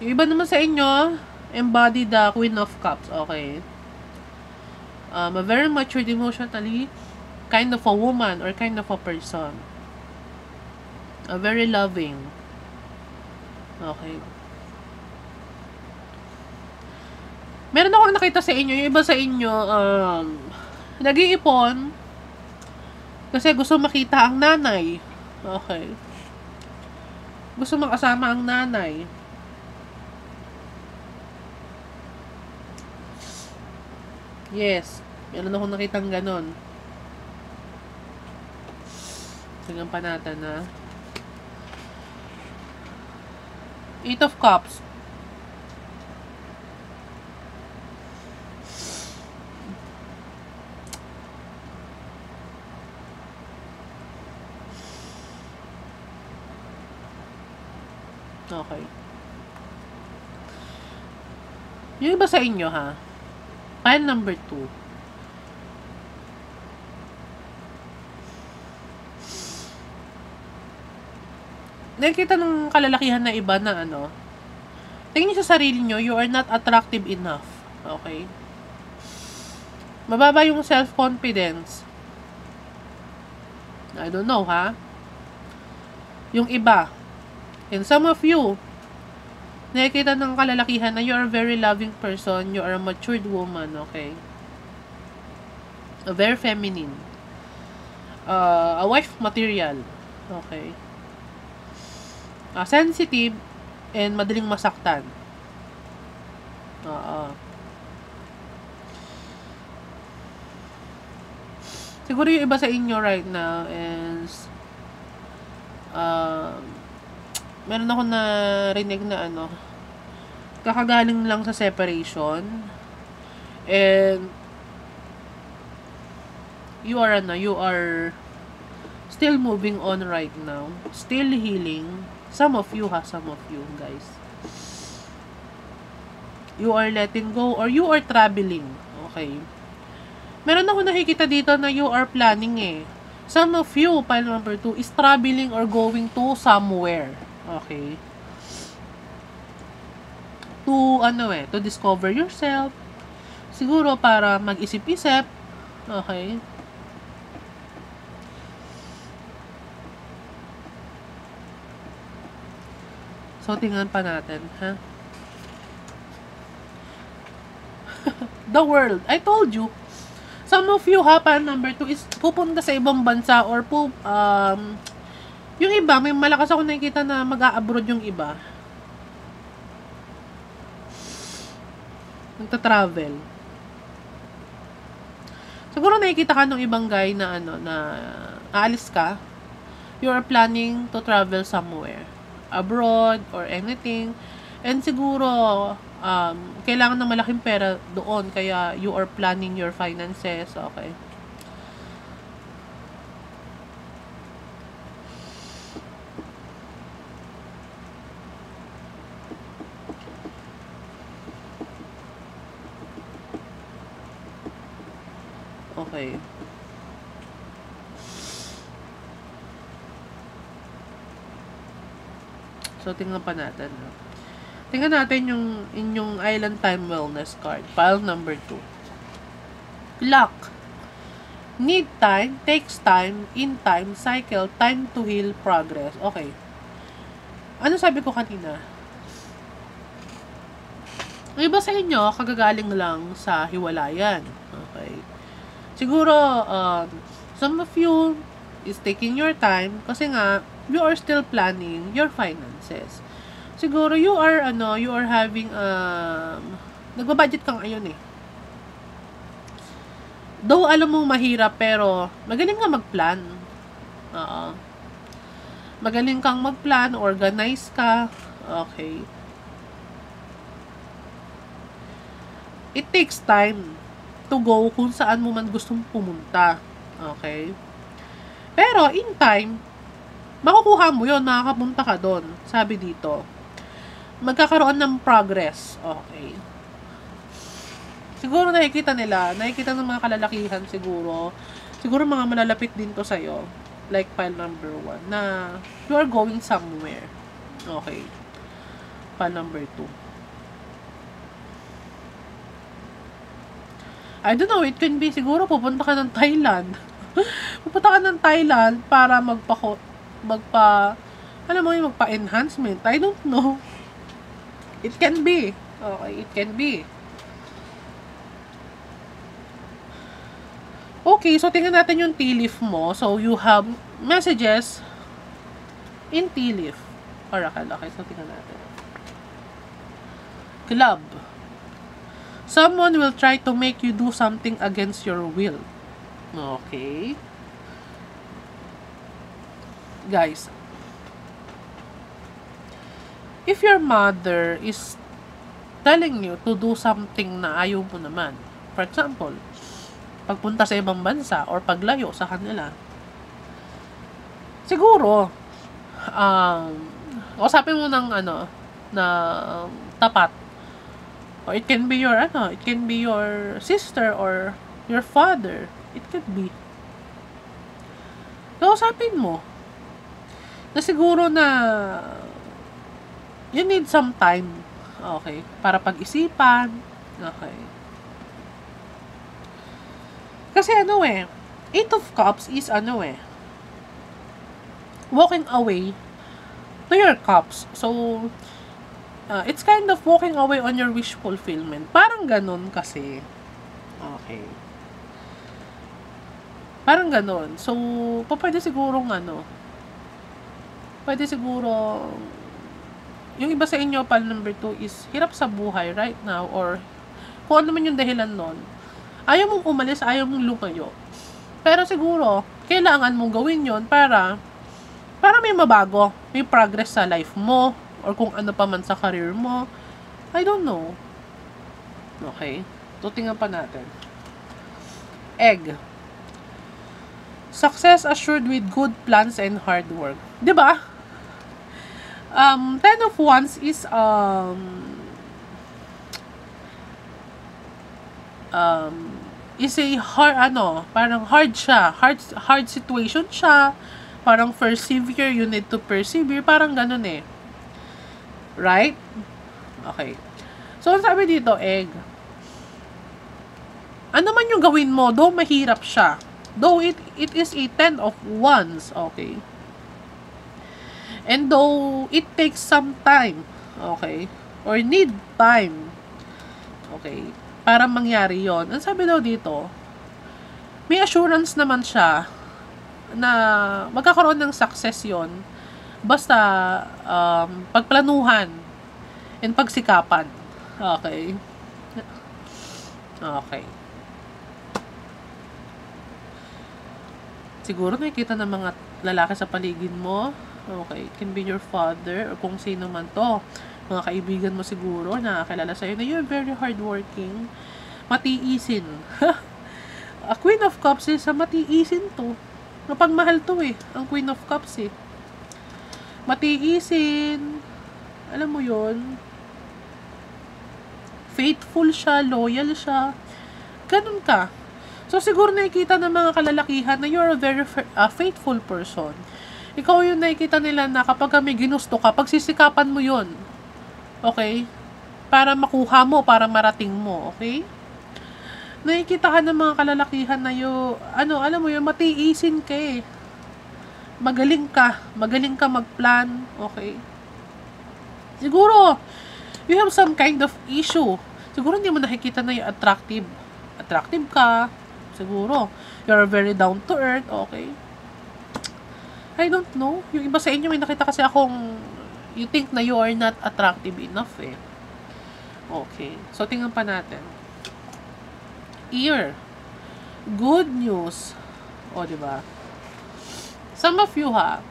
Yung iba naman sa inyo, embody the Queen of Cups. Okay? A very matured emotionally, kind of a woman or kind of a person. A very loving. Okay. Meron akong nakita sa inyo, yung iba sa inyo, nag-iipon kasi gusto makita ang nanay. Okay. Gusto makasama ang nanay. Yes. Meron akong nakitang ganon. Tingnan pa natin, ha. Eight of Cups. Okay. Yung iba sa inyo, ha. Pile number 2. Nakikita ng kalalakihan na iba na tingin niyo sa sarili niyo, you are not attractive enough. Okay? Mababa yung self-confidence. I don't know, ha? Yung iba. And some of you, nakikita ng kalalakihan na you are a very loving person, you are a matured woman, okay? A very feminine. A wife material. Okay? Sensitive and madaling masaktan. Siguro yung iba sa inyo right now is meron ako narinig na kakagaling lang sa separation and you are still moving on right now, still healing. Some of you guys, you are letting go or you are traveling. Okay, meron ako nakikita dito na you are planning Some of you, pile number 2, is traveling or going to somewhere. Okay. To discover yourself. Siguro para mag-isip-isip. Okay. So, tingnan pa natin, ha? The world. I told you. Some of you, pile number 2, is pupunta sa ibang bansa or yung iba, may malakas ako nakikita na mag-a-abroad yung iba. Nagta-travel. Siguro nakikita ka ng ibang guy na na aalis ka. You are planning to travel somewhere. Abroad or anything. And siguro, kailangan ng malaking pera doon. Kaya you are planning your finances. Okay. Okay. So, tingnan pa natin. Tingnan natin yung inyong Island Time Wellness card. Pile number 2. Luck. Need time, takes time, in time, cycle, time to heal, progress. Okay. Ano sabi ko kanina? Yung iba sa inyo, kagagaling lang sa hiwalayan. Okay. Siguro, some of you is taking your time kasi nga, you are still planning your finances. Siguro, you are having, nagbabudget ka ngayon eh. Though, alam mo mahirap, pero magaling ka magplan. Magaling kang magplan, organize ka. Okay. It takes time to go kung saan mo man gustong pumunta. Okay? Pero, in time, makukuha mo yon, makakapunta ka doon. Sabi dito, magkakaroon ng progress. Okay. Siguro nakikita ng mga kalalakihan siguro mga malalapit din to sa'yo, like file number 1, na you are going somewhere. Okay. File number 2. I don't know, it can be siguro pupunta ka ng Thailand. Pupunta ka ng Thailand para magpa-enhancement. I don't know. It can be. Okay, it can be. Okay, so tingnan natin yung tea leaf mo. So, you have messages in tea leaf. Oracle. Okay, so tingnan natin. Club. Someone will try to make you do something against your will. Okay. Guys, if your mother is telling you to do something na ayaw mo naman, for example, pagpunta sa ibang bansa or paglayo sa kanila, siguro, usapin mo ng na tapat. Or it can be your sister or your father. It could be. Kausapin mo na siguro na you need some time. Okay. Para pag-isipan. Okay. Kasi Eight of Cups is walking away to your cups. So, it's kind of walking away on your wish fulfillment. Parang ganun kasi. Okay. Parang ganun. So, pwede sigurong yung iba sa inyo, pal number 2 is hirap sa buhay right now, or kung ano man yung dahilan nun. Ayaw mong umalis, ayaw mong lumayo. Pero siguro, kailangan mong gawin yon para may mabago, may progress sa life mo, or kung ano pa man sa career mo. I don't know. Okay. Tutingan pa natin. Egg. Success assured with good plans and hard work. Diba? Ten of Wands is a parang hard situation siya, parang persevere, you need to persevere, parang ganun eh. Right? Okay. So, ang sabi dito, egg, ano man yung gawin mo, though mahirap siya, though it is a 10 of Wands, okay, and though it takes some time, okay, or need time, okay, para mangyari yon. Ang sabi daw dito, may assurance naman siya na magkakaroon ng success yon basta pagplanuhan and pagsikapan. Okay. Okay. Siguro nakikita ng mga lalaki sa paligid mo. Okay. It can be your father or kung sino man to. Mga kaibigan mo siguro na nakakilala sa'yo na you're very hardworking. Matiisin. A Queen of Cups is matiisin to. Mapagmahal to eh. Ang Queen of Cups eh. Matiisin. Alam mo yon, faithful siya, loyal siya. Ganun ka. So, siguro nakikita ng mga kalalakihan na you're a very faithful person. Ikaw yung nakikita nila na kapag may ginusto ka, pagsisikapan mo yon. Okay? Para makuha mo, para marating mo. Okay? nakikita ka ng mga kalalakihan na alam mo yun, matiisin ka eh. Magaling ka magplan, okay? Siguro, you have some kind of issue. Siguro hindi mo nakikita na yung attractive. Attractive ka, siguro. You're very down to earth, okay? I don't know. Yung iba sa inyo, may nakita kasi akong you think na you are not attractive enough eh. Okay. So, tingnan pa natin. Ear. Good news. O, diba? Some of you ha,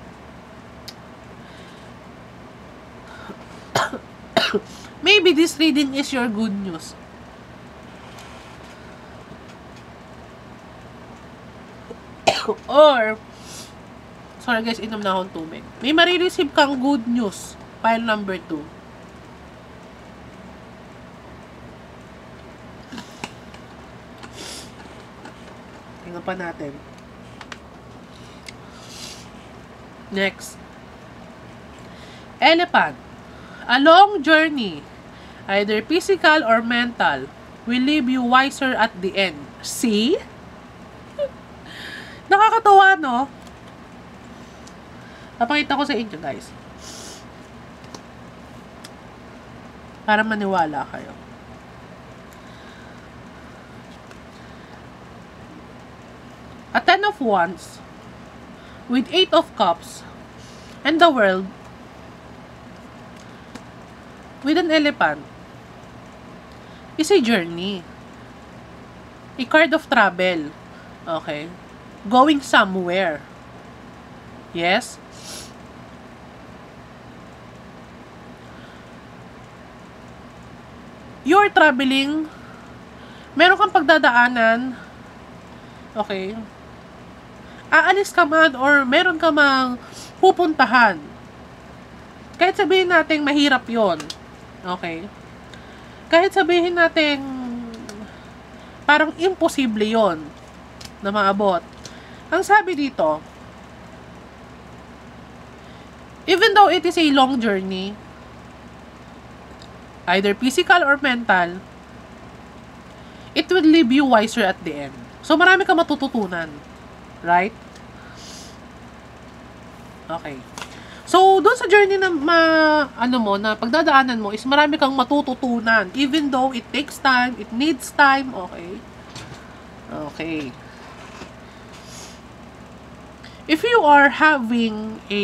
maybe this reading is your good news. Or, sorry guys, inom na akong tubig. May marireceive kang good news. Pile number 2. Tingnan pa natin. Next. Elephant. A long journey, either physical or mental, will leave you wiser at the end. See? Nakakatawa, no? Papakita ko sa inyo, guys. Para maniwala kayo. A 10 of Wands with 8 of Cups and the World with an elephant is a journey. A card of travel. Okay. Going somewhere. Yes. You're traveling. Meron kang pagdadaanan. Okay. Aalis ka man or meron ka mang pupuntahan. Kahit sabihin natin mahirap yon. Okay. Kahit sabihin natin parang imposible yon na maabot. Ang sabi dito, even though it is a long journey, either physical or mental, it will leave you wiser at the end. So, marami kang matututunan. Right? Okay. So, doon sa journey na na pagdadaanan mo is marami kang matututunan. Even though it takes time, it needs time. Okay. Okay. If you are having a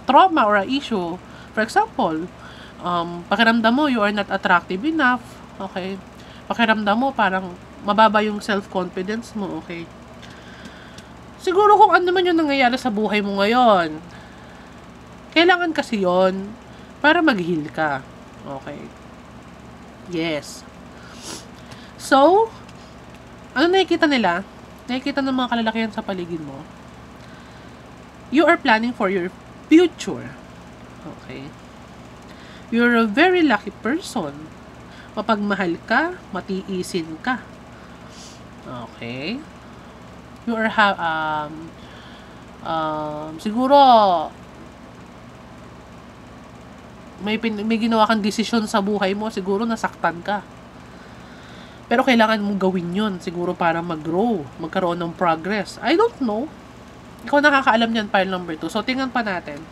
trauma or a issue, for example, pakiramdam mo you are not attractive enough, okay? Pakiramdam mo parang mababa yung self-confidence mo, okay? Siguro kung ano man yung nangyayari sa buhay mo ngayon, kailangan kasi yon para mag-heal ka, okay? Yes. So, ano nakikita nila? Nakikita ng mga kalalakihan sa paligid mo? You are planning for your future. Okay? You're a very lucky person. Mapagmahal ka, matiisin ka. Okay? You are siguro may ginawa kang desisyon sa buhay mo, siguro nasaktan ka. Pero kailangan mong gawin yun, siguro para mag-grow, magkaroon ng progress. I don't know. Ikaw nakakaalam niyan, pile number 2. So, tingnan pa natin.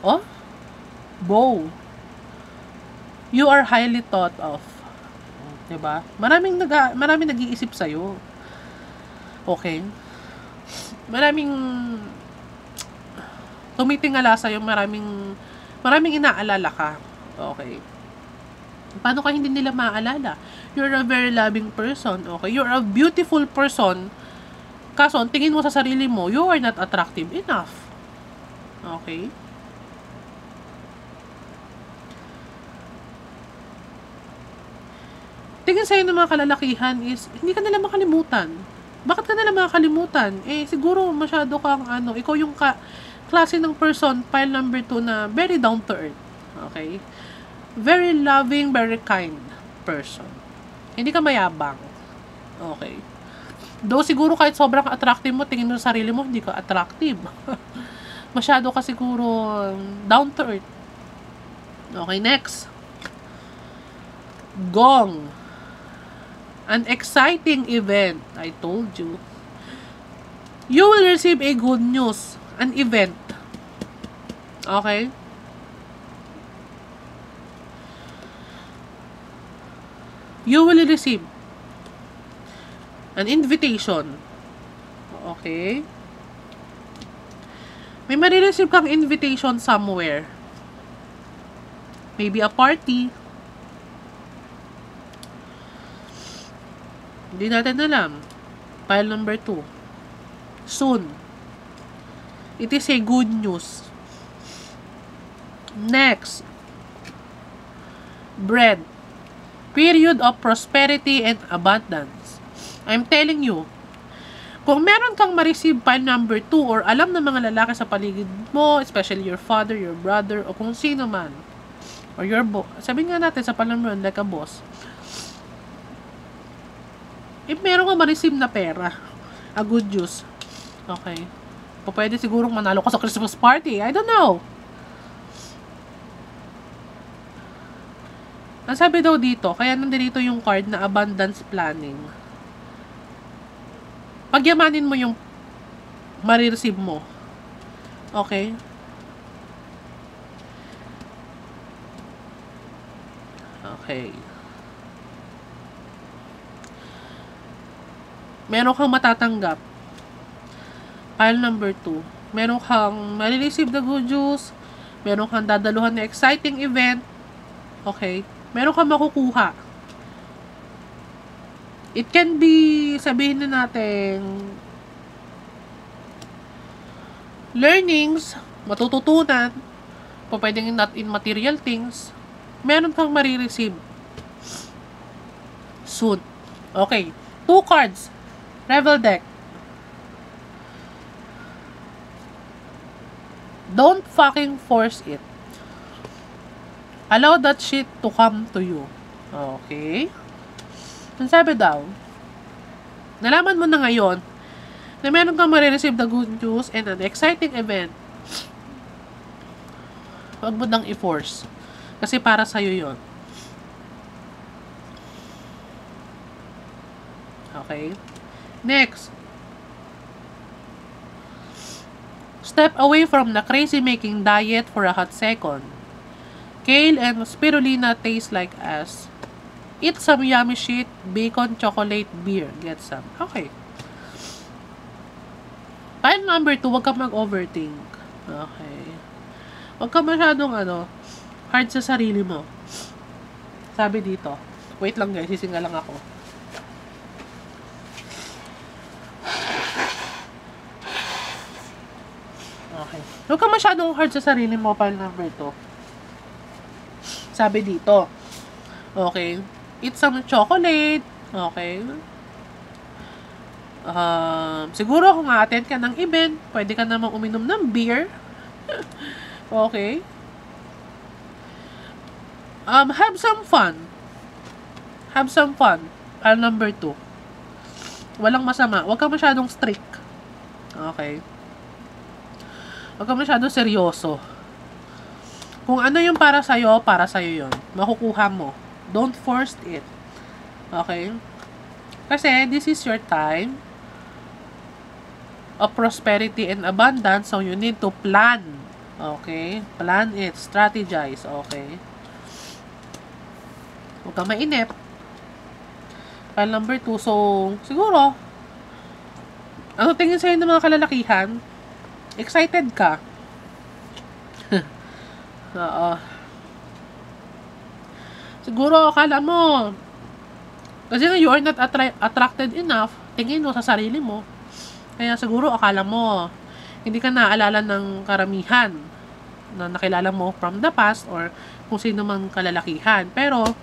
Oh? Bow. You are highly thought of. Diba? Maraming nag-iisip sa'yo. Okay? Maraming tumitingala sa'yo, maraming inaalala ka. Okay? Paano ka hindi nila maaalala? You're a very loving person. Okay? You're a beautiful person. Kaso, ang tingin mo sa sarili mo, you are not attractive enough. Okay? Tingin sa'yo ng mga kalalakihan is, hindi ka nila makalimutan. Bakit ka nila makakalimutan? Eh, siguro masyado kang, ikaw yung klase ng person, pile number 2 na very down to earth. Okay? Very loving, very kind person. Hindi ka mayabang. Okay? Though siguro kahit sobrang attractive mo, tingin mo sa sarili mo, hindi ka attractive. Masyado ka siguro down to earth. Okay, next. Gong. An exciting event. I told you. You will receive a good news. An event. Okay? You will receive an invitation. Okay? May marireceive kang invitation somewhere. Maybe a party. Hindi natin alam. File number 2. Soon. It is a good news. Next. Bread. Period of prosperity and abundance. I'm telling you, kung meron kang ma-receive file number 2 or alam ng mga lalaki sa paligid mo, especially your father, your brother, o kung sino man, or your boss, sabihin nga natin sa file number 1, like a boss, if meron ka ma-receive na pera, a good news, okay, o pwede sigurong manalo ka sa Christmas party, I don't know. Ang sabi daw dito, kaya nandito yung card na abundance planning. Pagyamanin mo yung marireceive mo. Okay? Okay. Meron kang matatanggap. File number 2. Meron kang marireceive na good news. Meron kang dadaluhan na exciting event. Okay? Meron kang makukuha. It can be, sabihin na natin, learnings, matututunan, pwedeng not in material things, meron kang marireceive soon. Okay. 2 cards. Revel deck. Don't fucking force it. Allow that shit to come to you. Okay? Ang sabi daw, nalaman mo na ngayon na meron kang marireceive na good news and an exciting event. Huwag mo nang i-force. Kasi para sa'yo yun. Okay? Next. Step away from the crazy-making diet for a hot second. Kale and spirulina taste like ass. Eat some yummy shit, bacon, chocolate, beer. Get some. Okay. File number 2, huwag ka mag-overthink. Okay. Huwag ka masyadong hard sa sarili mo. Sabi dito. Wait lang guys, sisinga lang ako. Okay. Huwag ka masyadong hard sa sarili mo, file number 2. Sabi dito. Okay. Eat some chocolate. Okay. Siguro kung a-attend ka ng event, pwede ka namang uminom ng beer. Okay. Have some fun. Have some fun. File number 2. Walang masama. Huwag ka masyadong strict. Okay. Huwag ka masyadong seryoso. Kung ano yung para sa'yo yun. Makukuha mo. Don't force it. Okay? Kasi this is your time of prosperity and abundance, so you need to plan. Okay? Plan it. Strategize. Okay? Huwag ka mainip. File number 2. So, siguro, ano tingin sa'yo ng mga kalalakihan? Excited ka? Oo. Siguro, akala mo, kasi you are not attracted enough, tingin mo sa sarili mo. Kaya siguro, akala mo, hindi ka naaalala ng karamihan na nakilala mo from the past or kung sino mang kalalakihan. Pero,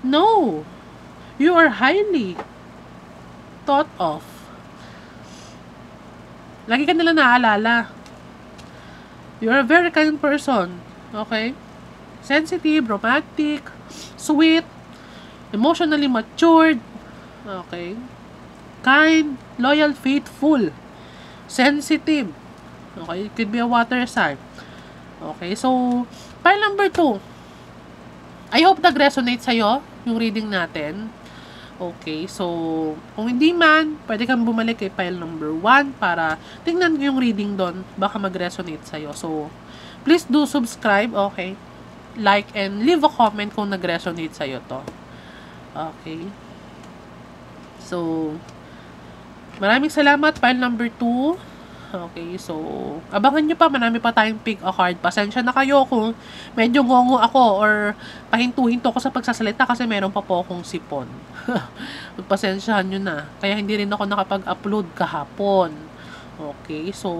no. You are highly thought of. Lagi ka nila naaalala. You're a very kind person. Okay? Sensitive, romantic, sweet, emotionally matured. Okay? Kind, loyal, faithful, sensitive. Okay? It could be a water sign. Okay? So, file number 2. I hope nag-resonate sa'yo yung reading natin. Okay, so kung hindi man, pwede kang bumalik kay file number 1 para tingnan yung reading doon, baka mag-resonate sa'yo. So, please do subscribe, okay? Like and leave a comment kung nag-resonate sa'yo to. Okay. So, maraming salamat, file number 2. Okay, so, abangan nyo pa, marami pa tayong pick a card. Pasensya na kayo kung medyo ngongo ako or pahinto-hinto ako sa pagsasalita kasi meron pa po akong sipon. Pagpasensyahan nyo na. Kaya hindi rin ako nakapag-upload kahapon. Okay, so,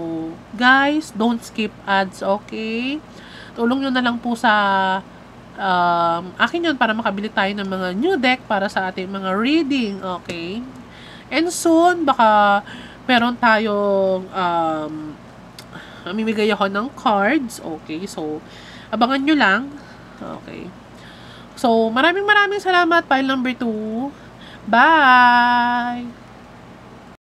guys, don't skip ads, okay? Tulong nyo na lang po sa akin yun para makabili tayo ng mga new deck para sa ating mga reading, okay? And soon, baka meron tayong mamimigay ako ng cards. Okay, so abangan nyo lang. Okay. So, maraming salamat. File number 2. Bye!